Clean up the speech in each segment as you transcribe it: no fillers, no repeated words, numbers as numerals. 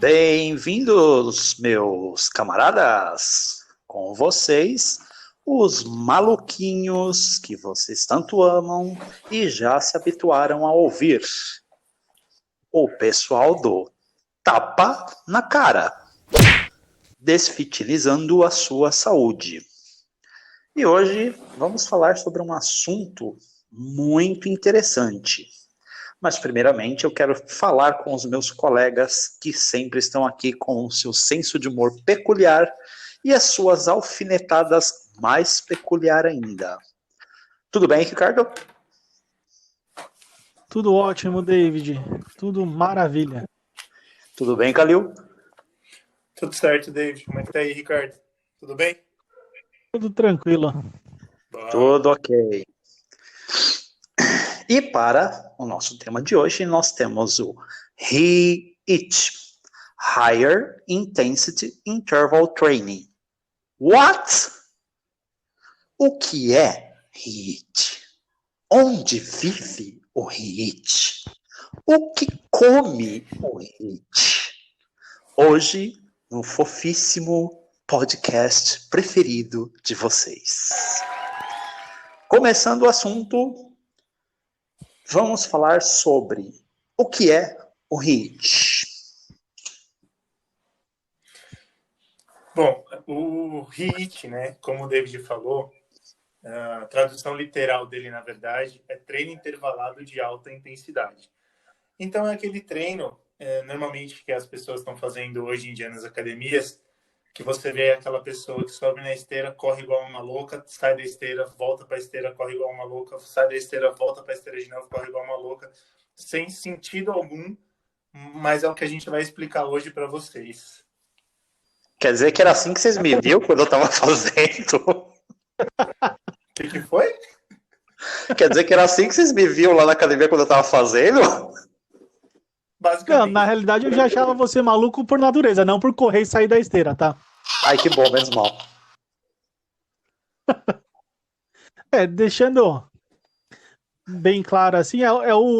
Bem-vindos, meus camaradas, com vocês, os maluquinhos que vocês tanto amam e já se habituaram a ouvir. O pessoal do Tapa na Cara, desfitilizando a sua saúde. E hoje vamos falar sobre um assunto muito interessante. Mas, primeiramente, eu quero falar com os meus colegas que sempre estão aqui com o seu senso de humor peculiar e as suas alfinetadas mais peculiar ainda. Tudo bem, Ricardo? Tudo ótimo, David. Tudo maravilha. Tudo bem, Calil? Tudo certo, David. Como é que tá aí, Ricardo? Tudo bem? Tudo tranquilo. Bom. Tudo ok. E para o nosso tema de hoje, nós temos o HIIT, Higher Intensity Interval Training. What? O que é HIIT? Onde vive o HIIT? O que come o HIIT? Hoje, no fofíssimo podcast preferido de vocês. Começando o assunto, vamos falar sobre o que é o HIIT. Bom, o HIIT, né, como o David falou, a tradução literal dele, na verdade, é treino intervalado de alta intensidade. Então, é aquele treino, normalmente, que as pessoas estão fazendo hoje em dia nas academias, que você vê aquela pessoa que sobe na esteira, corre igual uma louca, sai da esteira, volta para a esteira, corre igual uma louca, sai da esteira, volta para a esteira de novo, corre igual uma louca, sem sentido algum, mas é o que a gente vai explicar hoje para vocês. Quer dizer que era assim que vocês me viram quando eu estava fazendo? O que foi? Quer dizer que era assim que vocês me viram lá na academia quando eu estava fazendo? Basicamente. Não, na realidade eu já achava você maluco por natureza, não por correr e sair da esteira, tá? Ai, que bom, menos mal. Deixando bem claro assim, a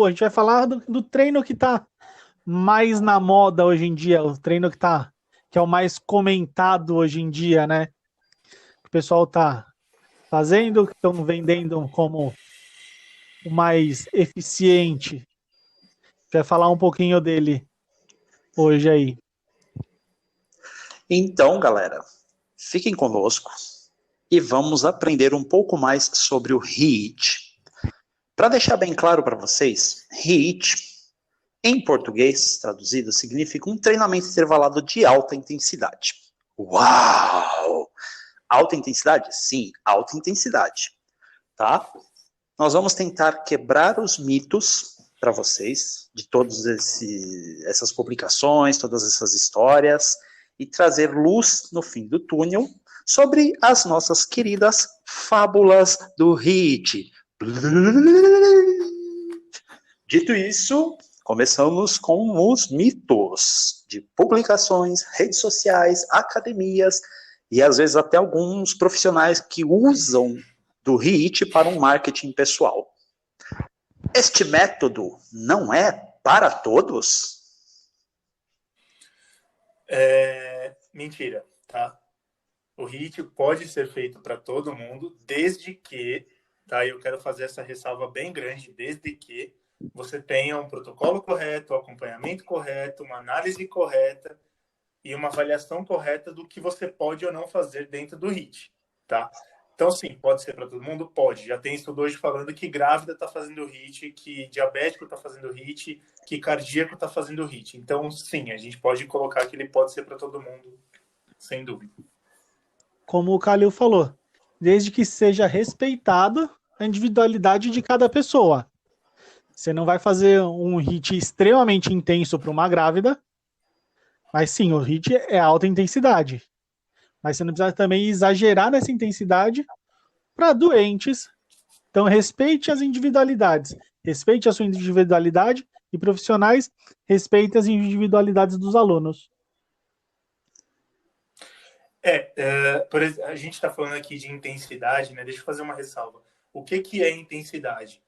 gente vai falar do treino que tá mais na moda hoje em dia, o treino que é o mais comentado hoje em dia, né? O pessoal tá fazendo, que estão vendendo como o mais eficiente. A gente vai falar um pouquinho dele hoje aí. Então, galera, fiquem conosco e vamos aprender um pouco mais sobre o HIIT. Para deixar bem claro para vocês, HIIT, em português, traduzido, significa um treinamento intervalado de alta intensidade. Uau! Alta intensidade? Sim, alta intensidade. Tá? Nós vamos tentar quebrar os mitos para vocês de todas essas publicações, todas essas histórias e trazer luz no fim do túnel sobre as nossas queridas fábulas do HIIT. Dito isso, começamos com os mitos de publicações, redes sociais, academias e às vezes até alguns profissionais que usam do HIIT para um marketing pessoal. Este método não é para todos? Mentira, tá? O HIIT pode ser feito para todo mundo, desde que, tá? Eu quero fazer essa ressalva bem grande, desde que você tenha um protocolo correto, um acompanhamento correto, uma análise correta e uma avaliação correta do que você pode ou não fazer dentro do HIIT, tá? Então, sim, pode ser para todo mundo? Pode. Já tem estudo hoje falando que grávida está fazendo HIIT, que diabético está fazendo HIIT, que cardíaco está fazendo HIIT. Então, sim, a gente pode colocar que ele pode ser para todo mundo, sem dúvida. Como o Calil falou, desde que seja respeitado a individualidade de cada pessoa. Você não vai fazer um HIIT extremamente intenso para uma grávida, mas sim, o HIIT é alta intensidade. Mas você não precisa também exagerar nessa intensidade para doentes. Então, respeite as individualidades. Respeite a sua individualidade e profissionais, respeite as individualidades dos alunos. A gente está falando aqui de intensidade, né? Deixa eu fazer uma ressalva. O que é intensidade?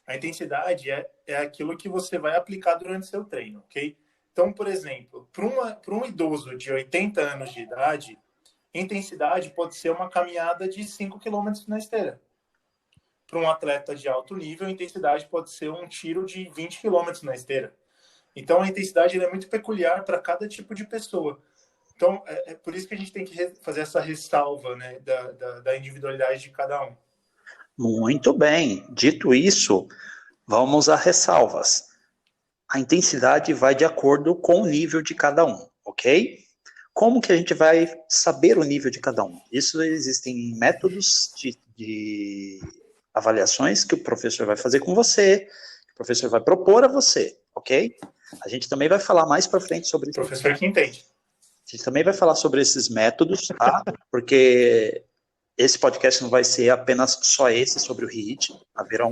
A intensidade é aquilo que você vai aplicar durante seu treino, ok? Então, por exemplo, para um idoso de 80 anos de idade, intensidade pode ser uma caminhada de 5 quilômetros na esteira. Para um atleta de alto nível, a intensidade pode ser um tiro de 20 quilômetros na esteira. Então, a intensidade é muito peculiar para cada tipo de pessoa. Então, é por isso que a gente tem que fazer essa ressalva, né, da individualidade de cada um. Muito bem. Dito isso, vamos a ressalvas. A intensidade vai de acordo com o nível de cada um, ok? Como que a gente vai saber o nível de cada um? Isso existem métodos de avaliações que o professor vai fazer com você, que o professor vai propor a você, ok? A gente também vai falar mais para frente sobre isso. Professor que entende. A gente também vai falar sobre esses métodos, tá? Porque esse podcast não vai ser apenas só esse sobre o HIIT, haverá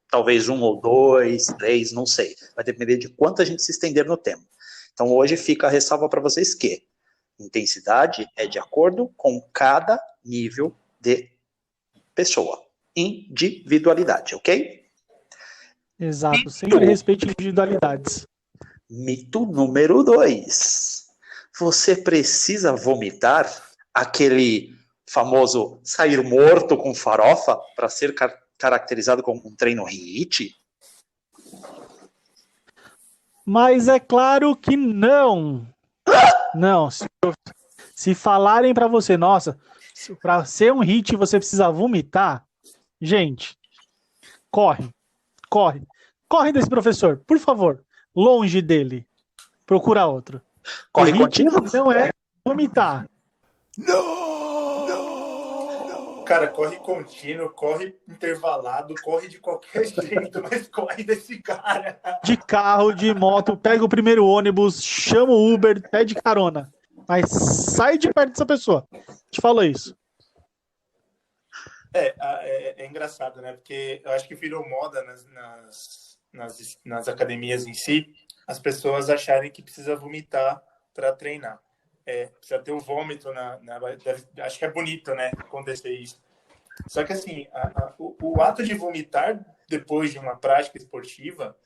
talvez um ou dois, três, não sei. Vai depender de quanto a gente se estender no tema. Então hoje fica a ressalva para vocês que intensidade é de acordo com cada nível de pessoa. Individualidade, ok? Exato, sempre respeite individualidades. Mito número 2. Você precisa vomitar aquele famoso sair morto com farofa para ser caracterizado como um treino HIIT? Mas é claro que não. Não, se falarem para você, nossa, para ser um HIIT você precisa vomitar, gente, corre desse professor, por favor, longe dele, procura outro. Corre o HIIT contínuo? não é vomitar. Cara, corre contínuo, corre intervalado, corre de qualquer jeito, mas corre desse cara. De carro, de moto, pega o primeiro ônibus, chama o Uber, pede carona. Mas sai de perto dessa pessoa. Te falo isso. É engraçado, né? Porque eu acho que virou moda nas academias em si, as pessoas acharem que precisa vomitar para treinar. Precisa ter o vômito acho que é bonito, né? Acontecer isso. Só que assim, o ato de vomitar depois de uma prática esportiva,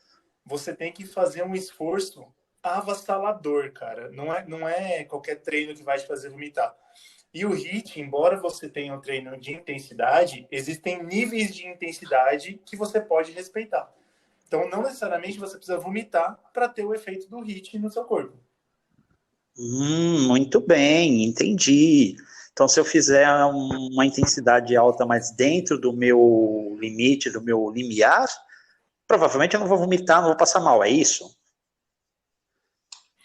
você tem que fazer um esforço avassalador, cara. Não é qualquer treino que vai te fazer vomitar. E o HIIT, embora você tenha um treino de intensidade, existem níveis de intensidade que você pode respeitar. Então, não necessariamente você precisa vomitar para ter o efeito do HIIT no seu corpo. Muito bem, entendi. Então, se eu fizer uma intensidade alta, mas dentro do meu limite, do meu limiar, provavelmente eu não vou vomitar, não vou passar mal, é isso?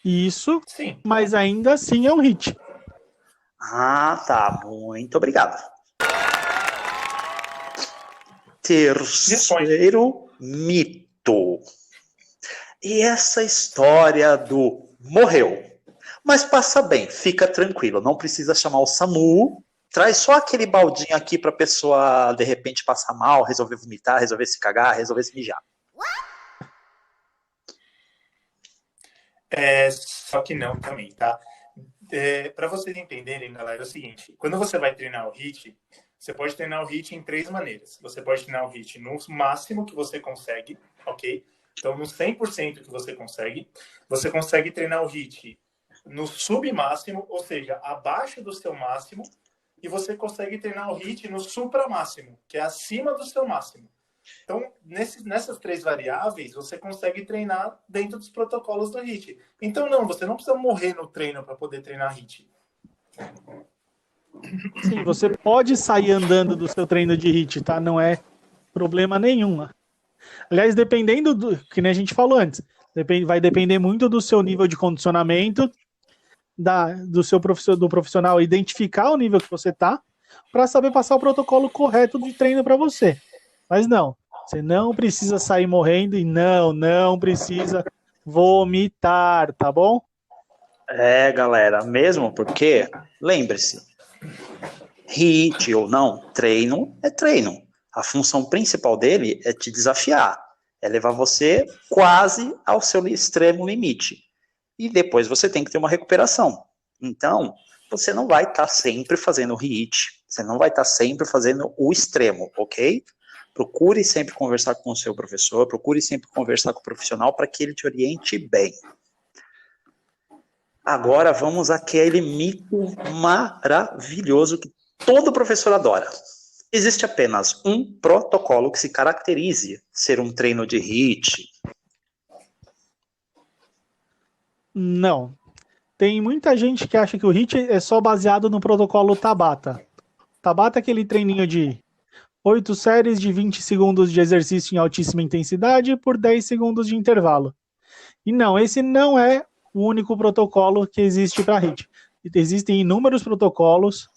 Isso, Sim. mas ainda assim é um HIIT. Ah, tá. Muito obrigado. Terceiro mito. E essa história do morreu. Mas passa bem, fica tranquilo. Não precisa chamar o SAMU. Traz só aquele baldinho aqui para a pessoa, de repente, passar mal, resolver vomitar, resolver se cagar, resolver se mijar. Só que não também, tá? Para vocês entenderem, galera, é o seguinte. Quando você vai treinar o HIIT, você pode treinar o HIIT em 3 maneiras. Você pode treinar o HIIT no máximo que você consegue, ok? Então, no 100% que você consegue. Você consegue treinar o HIIT no submáximo, ou seja, abaixo do seu máximo. E você consegue treinar o HIIT no supramáximo, que é acima do seu máximo. Então, nessas 3 variáveis, você consegue treinar dentro dos protocolos do HIIT. Então, você não precisa morrer no treino para poder treinar HIIT. Sim, você pode sair andando do seu treino de HIIT, tá? Não é problema nenhum. Aliás, dependendo do que nem a gente falou antes, vai depender muito do seu nível de condicionamento, do profissional identificar o nível que você tá, para saber passar o protocolo correto de treino para você. Mas não, você não precisa sair morrendo e não precisa vomitar, tá bom? Galera, mesmo porque, lembre-se, HIIT ou não, treino é treino. A função principal dele é te desafiar, é levar você quase ao seu extremo limite. E depois você tem que ter uma recuperação. Então, você não vai estar sempre fazendo HIIT, você não vai estar sempre fazendo o extremo, ok? Procure sempre conversar com o seu professor, procure sempre conversar com o profissional para que ele te oriente bem. Agora vamos àquele mito maravilhoso que todo professor adora. Existe apenas um protocolo que se caracterize ser um treino de HIIT? Não. Tem muita gente que acha que o HIIT é só baseado no protocolo Tabata. Tabata é aquele treininho de 8 séries de 20 segundos de exercício em altíssima intensidade por 10 segundos de intervalo. E não, esse não é o único protocolo que existe para HIIT. Existem inúmeros protocolos,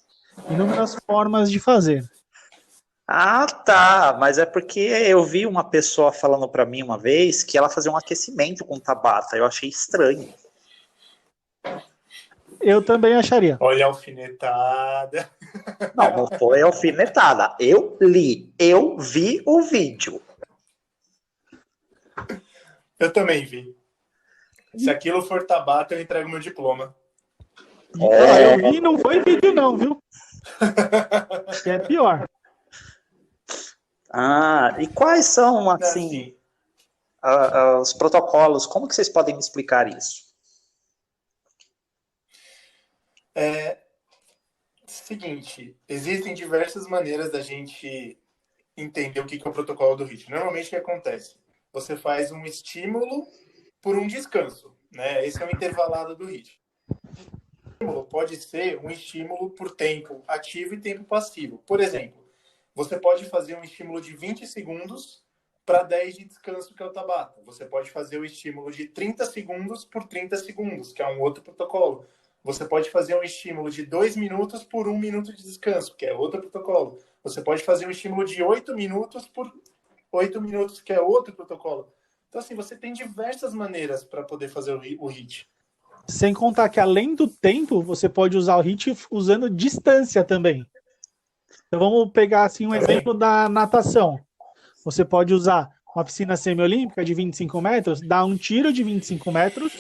inúmeras formas de fazer. Ah, tá, mas é porque eu vi uma pessoa falando para mim uma vez que ela fazia um aquecimento com Tabata, eu achei estranho. Eu também acharia. Olha a alfinetada. Não foi alfinetada, eu li, eu vi o vídeo. Eu também vi. Se aquilo for Tabata, eu entrego meu diploma. Eu vi, não foi vídeo não, viu? Que é pior. Ah, e quais são, assim, os protocolos? Como que vocês podem me explicar isso? Seguinte, existem diversas maneiras da gente entender o que é o protocolo do HIIT. Normalmente o que acontece? Você faz um estímulo por um descanso, né? Esse é o intervalado do HIIT. O estímulo pode ser um estímulo por tempo ativo e tempo passivo. Por exemplo, você pode fazer um estímulo de 20 segundos para 10 de descanso, que é o Tabata. Você pode fazer o estímulo de 30 segundos por 30 segundos, que é um outro protocolo. Você pode fazer um estímulo de 2 minutos por 1 minuto de descanso, que é outro protocolo. Você pode fazer um estímulo de 8 minutos por 8 minutos, que é outro protocolo. Então, assim, você tem diversas maneiras para poder fazer o HIIT. Sem contar que, além do tempo, você pode usar o HIIT usando distância também. Então, vamos pegar assim, um exemplo da natação. Você pode usar uma piscina semiolímpica de 25 metros, dar um tiro de 25 metros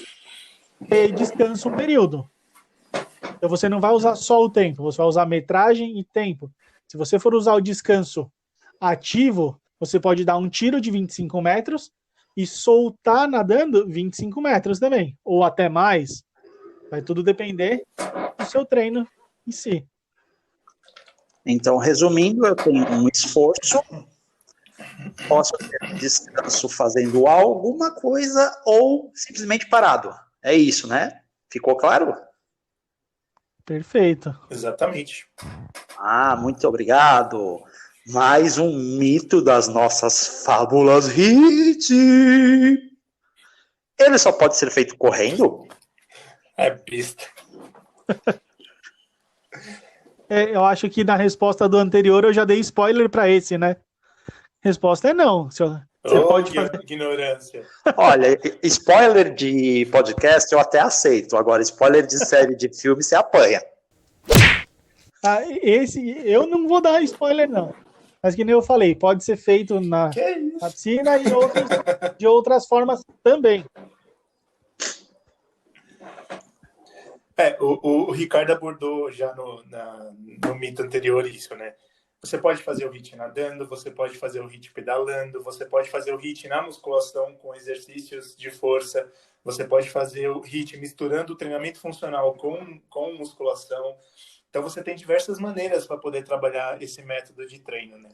e descansa um período. Então, você não vai usar só o tempo, você vai usar metragem e tempo. Se você for usar o descanso ativo, você pode dar um tiro de 25 metros e soltar nadando 25 metros também, ou até mais. Vai tudo depender do seu treino em si. Então, resumindo, eu tenho um esforço, posso ter descanso fazendo alguma coisa ou simplesmente parado. É isso, né? Ficou claro? Perfeito. Exatamente. Ah, muito obrigado. Mais um mito das nossas fábulas HIIT. Ele só pode ser feito correndo? É pista. Eu acho que na resposta do anterior eu já dei spoiler para esse, né? Resposta é não. Você pode que fazer... ignorância. Olha, spoiler de podcast eu até aceito. Agora, spoiler de série de filme você apanha. Esse eu não vou dar spoiler, não. Mas que nem eu falei, pode ser feito na piscina e de outras formas também. O Ricardo abordou já no mito anterior isso, né? Você pode fazer o HIIT nadando, você pode fazer o HIIT pedalando, você pode fazer o HIIT na musculação com exercícios de força, você pode fazer o HIIT misturando o treinamento funcional com musculação. Então, você tem diversas maneiras para poder trabalhar esse método de treino, né?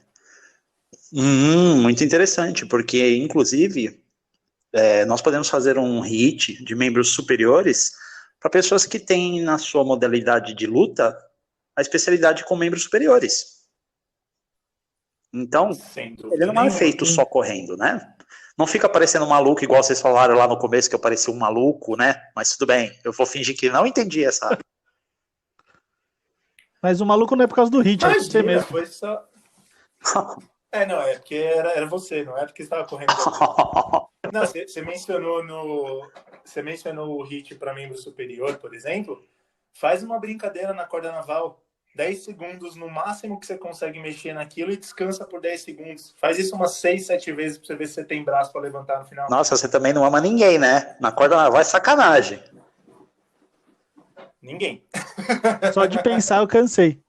Muito interessante, porque, inclusive, nós podemos fazer um HIIT de membros superiores para pessoas que têm na sua modalidade de luta a especialidade com membros superiores. Então, ele não é feito só correndo, né? Não fica parecendo um maluco, igual vocês falaram lá no começo, que eu parecia um maluco, né? Mas tudo bem, eu vou fingir que não entendi essa... Mas o maluco não é por causa do HIIT, é você mesmo. Foi só... não, é porque era você, não é porque estava correndo. Não, você mencionou o HIIT para membro superior, por exemplo. Faz uma brincadeira na corda naval. 10 segundos no máximo que você consegue mexer naquilo e descansa por 10 segundos. Faz isso umas 6, 7 vezes para você ver se você tem braço para levantar no final. Nossa, você também não ama ninguém, né? Na corda naval é sacanagem. Ninguém. Só de pensar eu cansei.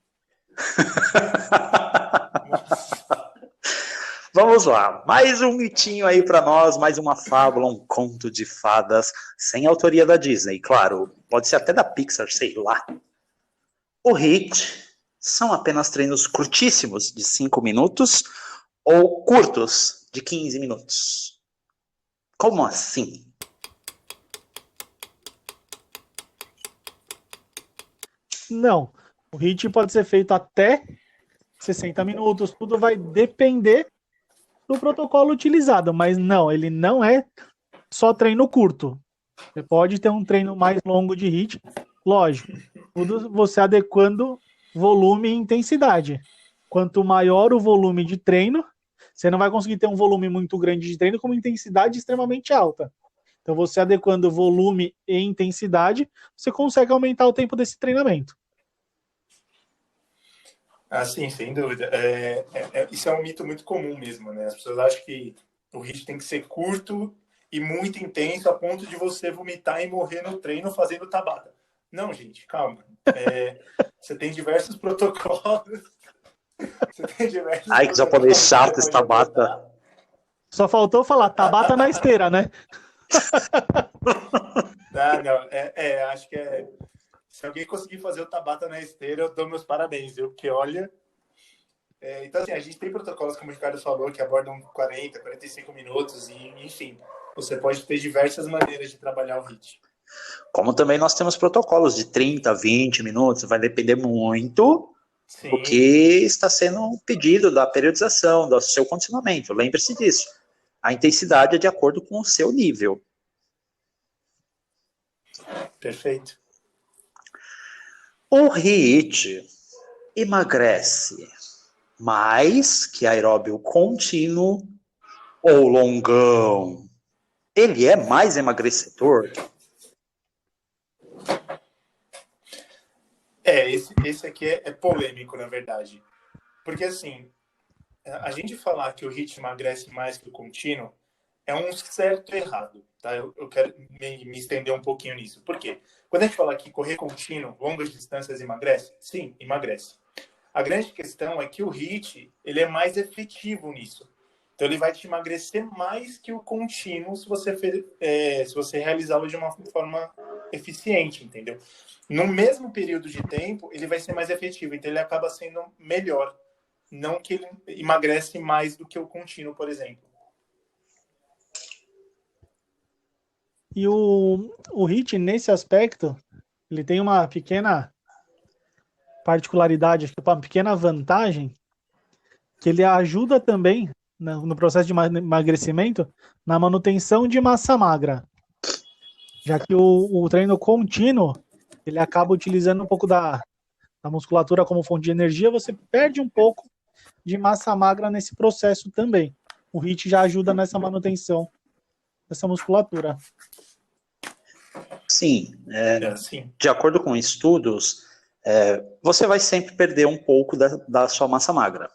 Vamos lá, mais um mitinho aí para nós, mais uma fábula, um conto de fadas, sem autoria da Disney, claro, pode ser até da Pixar, sei lá. O HIIT são apenas treinos curtíssimos, de 5 minutos, ou curtos, de 15 minutos. Como assim? Não, o HIIT pode ser feito até 60 minutos, tudo vai depender do protocolo utilizado, mas não, ele não é só treino curto. Você pode ter um treino mais longo de HIIT, lógico, tudo você adequando volume e intensidade. Quanto maior o volume de treino, você não vai conseguir ter um volume muito grande de treino com uma intensidade extremamente alta. Então, você adequando volume e intensidade, você consegue aumentar o tempo desse treinamento. Ah, sim, sem dúvida. Isso é um mito muito comum mesmo, né? As pessoas acham que o HIIT tem que ser curto e muito intenso a ponto de você vomitar e morrer no treino fazendo Tabata. Não, gente, calma. Você tem diversos protocolos. Ai, que japonês chato esse Tabata. Só faltou falar Tabata na esteira, né? Não, acho que se alguém conseguir fazer o Tabata na esteira, eu dou meus parabéns, viu? Porque olha. Então, assim, a gente tem protocolos, como o Ricardo falou, que abordam 40, 45 minutos, e, enfim, você pode ter diversas maneiras de trabalhar o HIIT. Como também nós temos protocolos de 30, 20 minutos, vai depender muito Sim. do que está sendo pedido, da periodização, do seu condicionamento. Lembre-se disso. A intensidade é de acordo com o seu nível. Perfeito. O HIIT emagrece mais que aeróbio contínuo ou longão. Ele é mais emagrecedor? Esse aqui é polêmico, na verdade. Porque, assim, a gente falar que o HIIT emagrece mais que o contínuo é um certo errado, tá? Eu quero me estender um pouquinho nisso. Por quê? Quando a gente fala que correr contínuo, longas distâncias emagrece, sim, emagrece. A grande questão é que o HIIT, ele é mais efetivo nisso. Então, ele vai te emagrecer mais que o contínuo se você realizá-lo de uma forma eficiente, entendeu? No mesmo período de tempo, ele vai ser mais efetivo. Então, ele acaba sendo melhor. Não que ele emagrece mais do que o contínuo, por exemplo. E o HIIT, nesse aspecto, ele tem uma pequena particularidade, uma pequena vantagem, que ele ajuda também no processo de emagrecimento na manutenção de massa magra. Já que o treino contínuo, ele acaba utilizando um pouco da musculatura como fonte de energia, você perde um pouco de massa magra nesse processo também. O HIIT já ajuda nessa manutenção dessa musculatura. Sim, de acordo com estudos, você vai sempre perder um pouco da sua massa magra.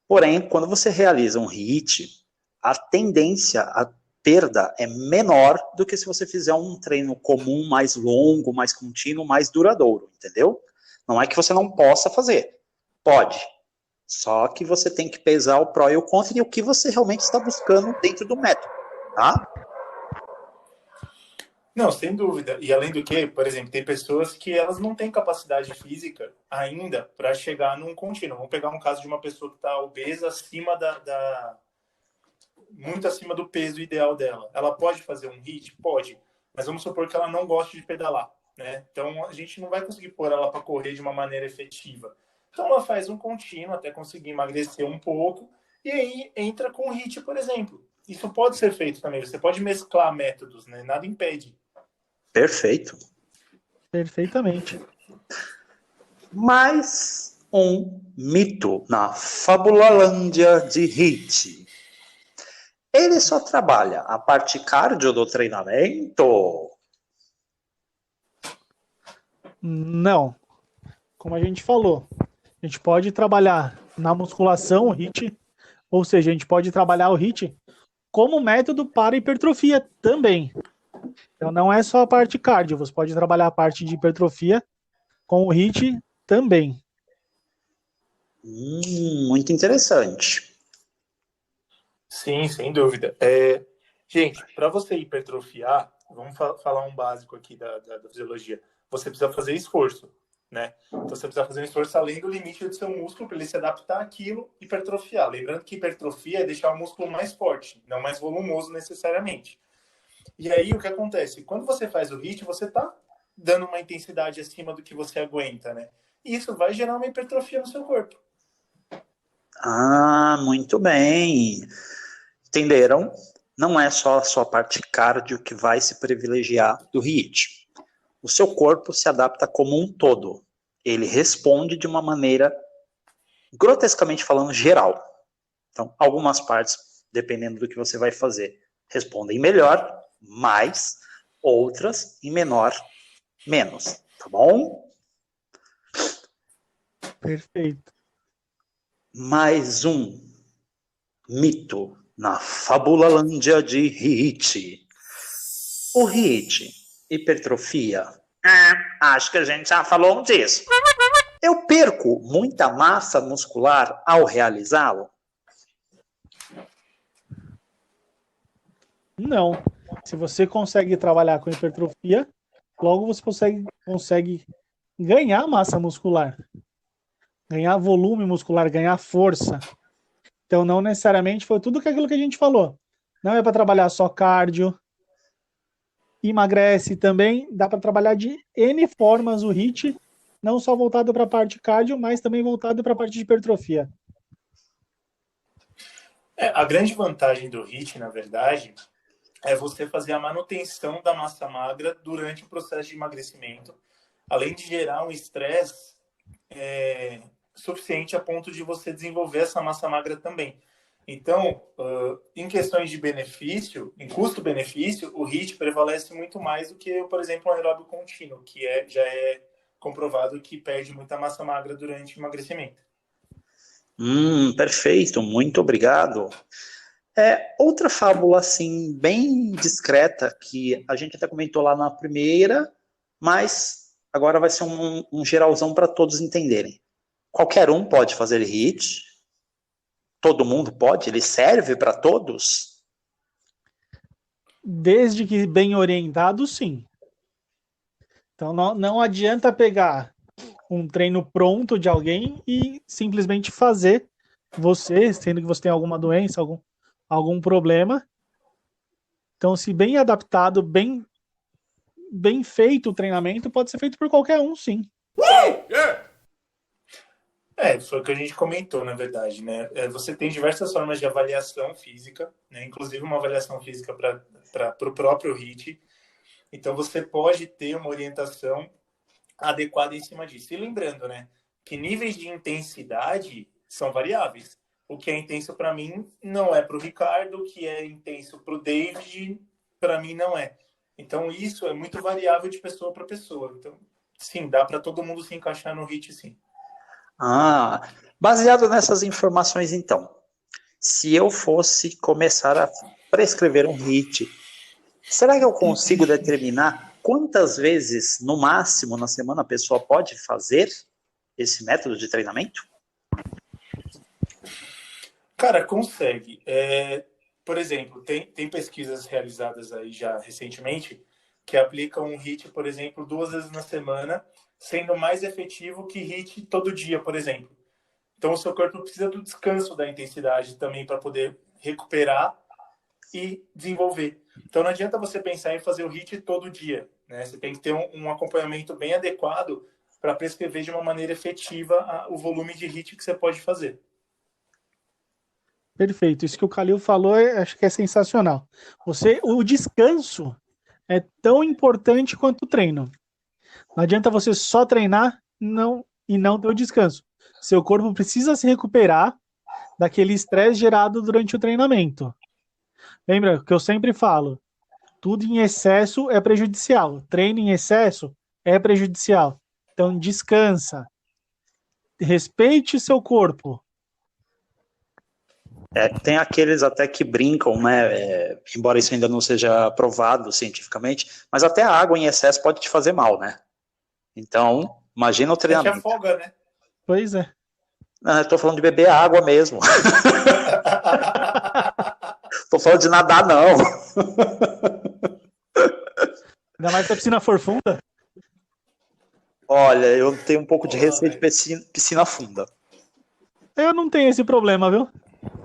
Porém, quando você realiza um HIIT, a tendência, a perda é menor do que se você fizer um treino comum, mais longo, mais contínuo, mais duradouro, entendeu? Não é que você não possa fazer. Pode. Só que você tem que pesar o pró e o contra e o que você realmente está buscando dentro do método, tá? Não, sem dúvida. E além do que, por exemplo, tem pessoas que elas não têm capacidade física ainda para chegar num contínuo. Vamos pegar um caso de uma pessoa que está obesa, acima muito acima do peso ideal dela. Ela pode fazer um HIIT? Pode. Mas vamos supor que ela não goste de pedalar, né? Então, a gente não vai conseguir pôr ela para correr de uma maneira efetiva. Então, ela faz um contínuo até conseguir emagrecer um pouco e aí entra com o HIIT, por exemplo. Isso pode ser feito também. Você pode mesclar métodos, né? Nada impede. Perfeito. Perfeitamente. Mais um mito na Fabulalândia de HIIT. Ele só trabalha a parte cardio do treinamento? Não. Como a gente falou, a gente pode trabalhar na musculação o HIIT, ou seja, a gente pode trabalhar o HIIT como método para hipertrofia também. Então não é só a parte cardio, você pode trabalhar a parte de hipertrofia com o HIIT também. Muito interessante. Sim, sem dúvida. Gente, para você hipertrofiar, vamos falar um básico aqui da fisiologia. Você precisa fazer esforço, né? Então você precisa fazer um esforço além do limite do seu músculo para ele se adaptar àquilo e hipertrofiar. Lembrando que hipertrofia é deixar o músculo mais forte, não mais volumoso necessariamente. E aí o que acontece? Quando você faz o HIIT, você está dando uma intensidade acima do que você aguenta, né? E isso vai gerar uma hipertrofia no seu corpo. Ah, muito bem. Entenderam? Não é só a sua parte cardio que vai se privilegiar do HIIT. O seu corpo se adapta como um todo. Ele responde de uma maneira, grotescamente falando, geral. Então, algumas partes, dependendo do que você vai fazer, respondem melhor, mais, outras em menor, menos. Tá bom? Perfeito. Mais um mito na Fabulalândia de HIIT. O HIIT, hipertrofia. Acho que a gente já falou disso. Eu perco muita massa muscular ao realizá-lo? Não. Se você consegue trabalhar com hipertrofia, logo você consegue ganhar massa muscular, ganhar volume muscular, ganhar força. Então, não necessariamente foi tudo aquilo que a gente falou. Não é para trabalhar só cardio, emagrece também, dá para trabalhar de N formas o HIIT, não só voltado para a parte cardio, mas também voltado para a parte de hipertrofia. A grande vantagem do HIIT, na verdade, é você fazer a manutenção da massa magra durante o processo de emagrecimento, além de gerar um estresse suficiente a ponto de você desenvolver essa massa magra também. Então, em questões de benefício, em custo-benefício, o HIIT prevalece muito mais do que, por exemplo, um aeróbio contínuo, que já é comprovado que perde muita massa magra durante o emagrecimento. Perfeito, muito obrigado. Outra fábula, assim, bem discreta, que a gente até comentou lá na primeira, mas agora vai ser um geralzão para todos entenderem. Qualquer um pode fazer HIIT? Todo mundo pode? Ele serve para todos? Desde que bem orientado, sim. Então, não adianta pegar um treino pronto de alguém e simplesmente fazer você, sendo que você tem alguma doença, algum problema. Então, se bem adaptado, bem feito o treinamento, pode ser feito por qualquer um, sim. Foi o que a gente comentou, na verdade, né? Você tem diversas formas de avaliação física, né? Inclusive uma avaliação física para o próprio HIIT. Então, você pode ter uma orientação adequada em cima disso. E lembrando, né, que níveis de intensidade são variáveis. O que é intenso para mim não é para o Ricardo, o que é intenso para o David, para mim não é. Então, isso é muito variável de pessoa para pessoa. Então, sim, dá para todo mundo se encaixar no HIIT, sim. Baseado nessas informações, então, se eu fosse começar a prescrever um HIIT, será que eu consigo determinar quantas vezes, no máximo, na semana, a pessoa pode fazer esse método de treinamento? Cara, consegue. Por exemplo, tem pesquisas realizadas aí já recentemente que aplicam um HIIT, por exemplo, 2 vezes na semana, sendo mais efetivo que HIIT todo dia, por exemplo. Então, o seu corpo precisa do descanso da intensidade também para poder recuperar e desenvolver. Então, não adianta você pensar em fazer o HIIT todo dia, né? Você tem que ter um acompanhamento bem adequado para prescrever de uma maneira efetiva o volume de HIIT que você pode fazer. Perfeito. Isso que o Kalil falou, acho que é sensacional. O descanso é tão importante quanto o treino. Não adianta você só treinar e não ter o descanso. Seu corpo precisa se recuperar daquele estresse gerado durante o treinamento. Lembra que eu sempre falo, tudo em excesso é prejudicial. Treino em excesso é prejudicial. Então descansa. Respeite seu corpo. Tem aqueles até que brincam, né? Embora isso ainda não seja provado cientificamente, mas até a água em excesso pode te fazer mal, né? Então, imagina o treinamento. Você afoga, né? Pois é. Eu tô falando de beber água mesmo. Tô falando de nadar, não. Ainda mais se a piscina for funda. Olha, eu tenho um pouco de receio de piscina funda. Eu não tenho esse problema, viu?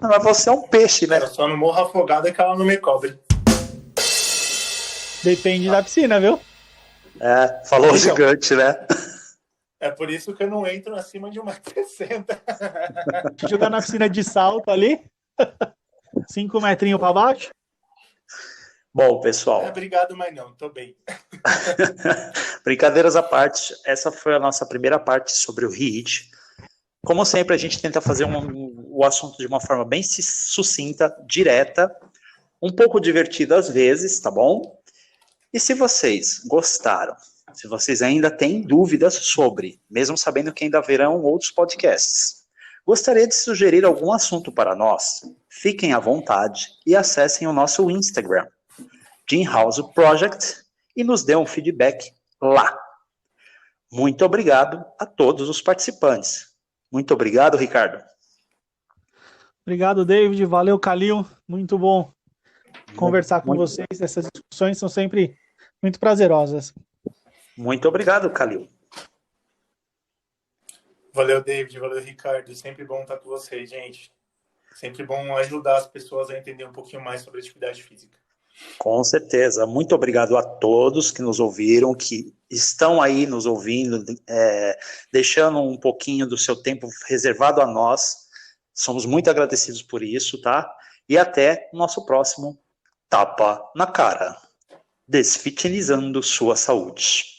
Não, mas você é um peixe, né? Eu só não morro afogado é que ela não me cobre. Depende da piscina, viu? É, falou Então. gigante, né? É por isso que eu não entro acima de 1,60 m. Jogar na piscina de salto ali. 5 metrinhos pra baixo. Bom, pessoal. Obrigado, mas não, tô bem. Brincadeiras à parte, essa foi a nossa primeira parte sobre o HIIT. Como sempre, a gente tenta fazer o assunto de uma forma bem sucinta, direta, um pouco divertida às vezes, tá bom? E se vocês gostaram, se vocês ainda têm dúvidas sobre, mesmo sabendo que ainda haverão outros podcasts, gostaria de sugerir algum assunto para nós, fiquem à vontade e acessem o nosso Instagram, Gym House Project, e nos dê um feedback lá. Muito obrigado a todos os participantes. Muito obrigado, Ricardo. Obrigado, David. Valeu, Calil. Muito bom conversar com vocês. Essas discussões são sempre muito prazerosas. Muito obrigado, Calil. Valeu, David. Valeu, Ricardo. Sempre bom estar com vocês, gente. Sempre bom ajudar as pessoas a entender um pouquinho mais sobre atividade física. Com certeza. Muito obrigado a todos que nos ouviram, que estão aí nos ouvindo, deixando um pouquinho do seu tempo reservado a nós. Somos muito agradecidos por isso, tá? E até o nosso próximo Tapa na Cara. Desfitinizando sua saúde.